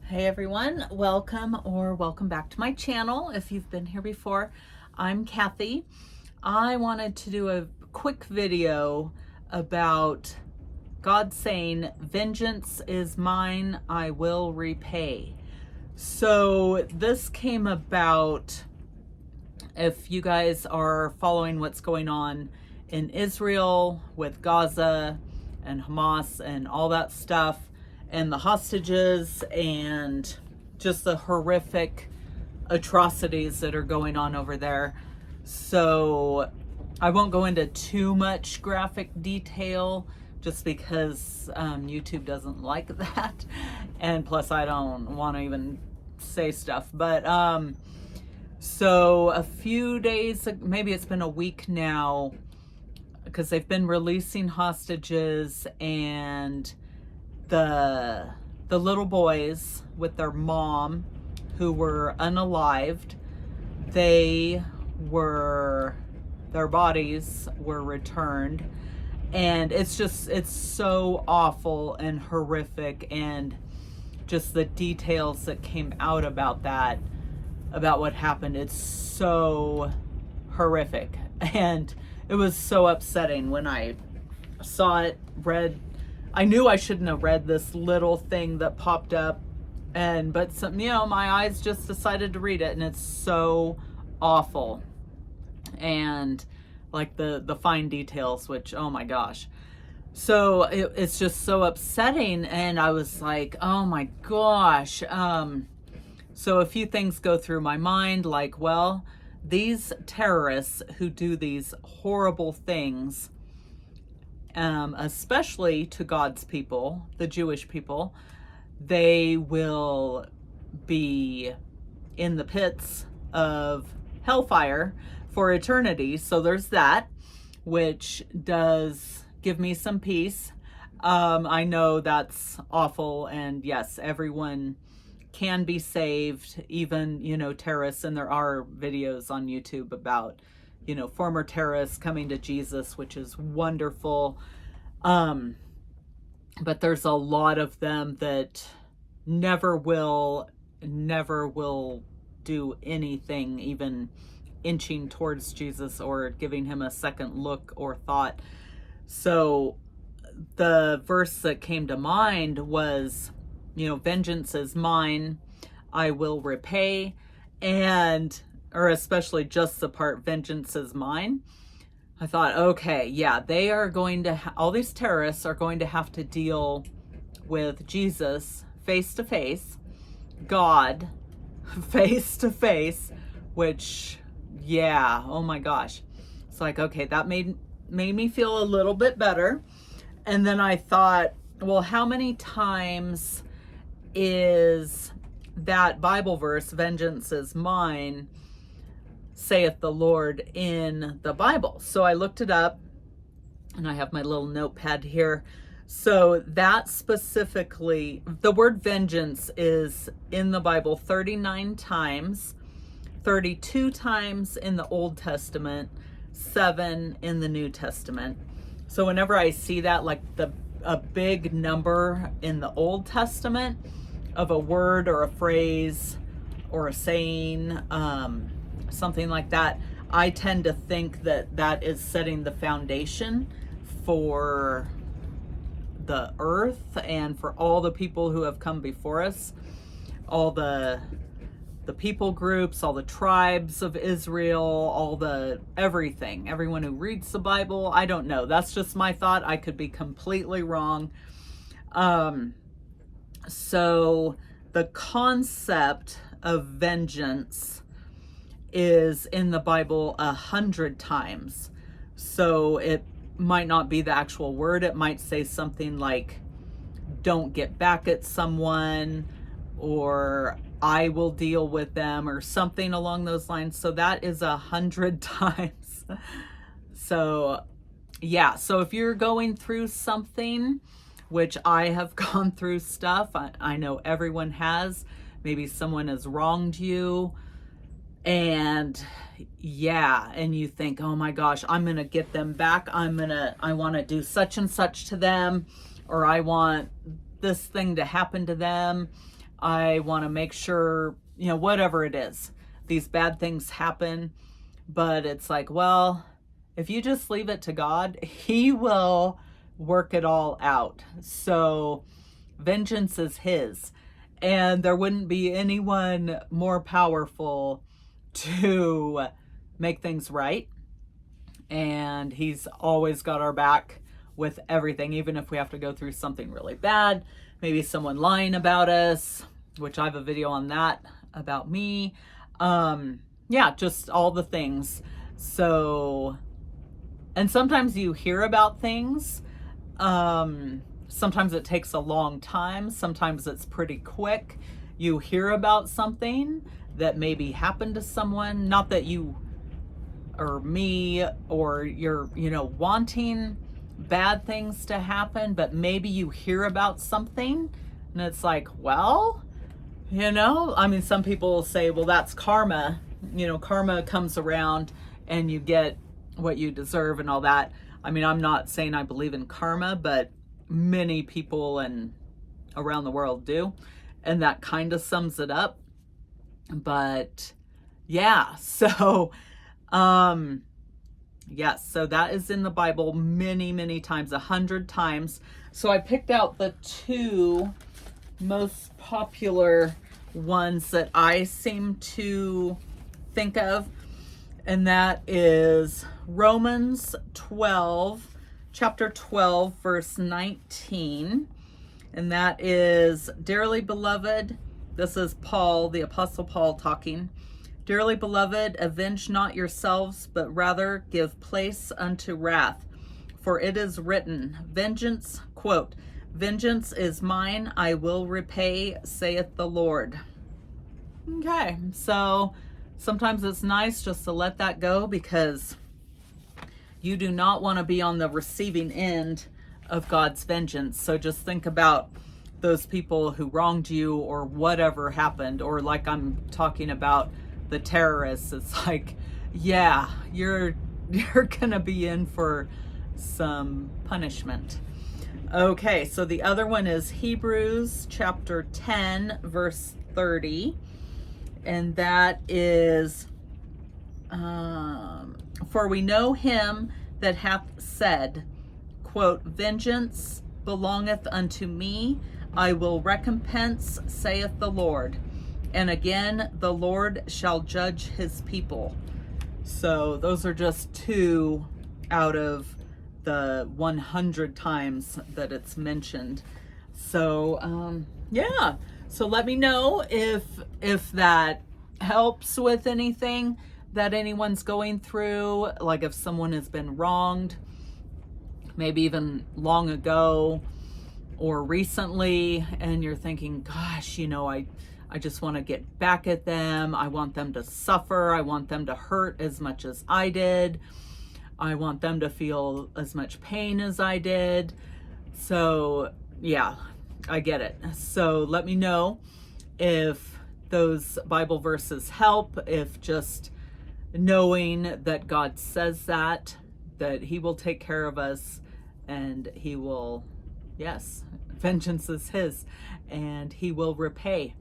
Hey everyone, welcome back to my channel. If you've been here before, I'm Kathy. I wanted to do a quick video about God saying, "Vengeance is mine, I will repay." So this came about, if you guys are following what's going on in Israel with Gaza and Hamas and all that stuff, and the hostages and just the horrific atrocities that are going on over there. So I won't go into too much graphic detail just because YouTube doesn't like that. And plus I don't want to even say stuff. But so a few days, maybe it's been a week now, because they've been releasing hostages, and the little boys with their mom who were unalived, their bodies were returned. And it's so awful and horrific, and just the details that came out about that, about what happened, it's so horrific. And it was so upsetting when I saw it, I knew I shouldn't have read this little thing that popped up, but my eyes just decided to read it, and it's so awful. And like the fine details, which, oh my gosh. So it's just so upsetting, and I was like, oh my gosh. So a few things go through my mind, like, well, these terrorists who do these horrible things, especially to God's people, the Jewish people, they will be in the pits of hellfire for eternity. So there's that, which does give me some peace. I know that's awful, and yes, everyone can be saved, even, terrorists, and there are videos on YouTube about, former terrorists coming to Jesus, which is wonderful. But there's a lot of them that never will do anything, even inching towards Jesus or giving him a second look or thought. So the verse that came to mind was, vengeance is mine, I will repay. Or especially just the part, vengeance is mine. I thought, okay, yeah, they are going to, all these terrorists are going to have to deal with Jesus face to face, God face to face, which, yeah, oh my gosh. It's like, okay, that made me feel a little bit better. And then I thought, well, how many times is that Bible verse, vengeance is mine, saith the Lord, in the Bible? So I looked it up, and I have my little notepad here. So that specifically, the word vengeance is in the Bible 39 times, 32 times in the Old Testament, 7 in the New Testament. So whenever I see that, like a big number in the Old Testament of a word or a phrase or a saying, something like that, I tend to think that is setting the foundation for the earth and for all the people who have come before us, all the people groups, all the tribes of Israel, all the everyone who reads the Bible. I don't know. That's just my thought. I could be completely wrong. So the concept of vengeance is in the Bible 100 times. So it might not be the actual word. It might say something like, don't get back at someone, or I will deal with them, or something along those lines. So that is 100 times. So yeah, so if you're going through something, which I have gone through stuff, I know everyone has, maybe someone has wronged you, and yeah, and you think, oh my gosh, I'm gonna get them back, I want to do such and such to them, or I want this thing to happen to them, I want to make sure, whatever it is, these bad things happen. But it's like, well, if you just leave it to God, He will work it all out. So vengeance is His. And there wouldn't be anyone more powerful to make things right. And He's always got our back with everything, even if we have to go through something really bad, maybe someone lying about us, which I have a video on that about me. Yeah, just all the things. So, and sometimes you hear about things. Sometimes it takes a long time. Sometimes it's pretty quick. You hear about something that maybe happened to someone, not that you or me or you're, wanting bad things to happen, but maybe you hear about something and it's like, well, some people will say, well, that's karma. Karma comes around and you get what you deserve and all that. I'm not saying I believe in karma, but many people around the world do. And that kind of sums it up. But yeah, so, yes, so that is in the Bible many, many times, 100 times. So I picked out the two most popular ones that I seem to think of, and that is Romans 12, chapter 12, verse 19, and that is, dearly beloved, this is Paul, the Apostle Paul talking, dearly beloved, avenge not yourselves, but rather give place unto wrath, for it is written, vengeance, quote, vengeance is mine, I will repay, saith the Lord. Okay, so sometimes it's nice just to let that go, because you do not want to be on the receiving end of God's vengeance. So just think about those people who wronged you or whatever happened, or like I'm talking about the terrorists. It's like, yeah, you're gonna be in for some punishment. Okay, so the other one is Hebrews chapter 10, verse 30. And that is, for we know him that hath said, quote, vengeance belongeth unto me, I will recompense, saith the Lord. And again, the Lord shall judge his people. So those are just two out of the 100 times that it's mentioned. So, yeah. So let me know if that helps with anything that anyone's going through, like if someone has been wronged, maybe even long ago or recently, and you're thinking, gosh, I just want to get back at them. I want them to suffer. I want them to hurt as much as I did. I want them to feel as much pain as I did. So yeah, I get it. So let me know if those Bible verses help, if just knowing that God says that he will take care of us, and he will, yes, vengeance is his, and he will repay.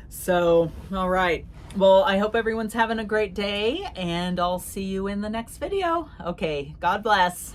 So, all right. Well, I hope everyone's having a great day, and I'll see you in the next video. Okay, God bless.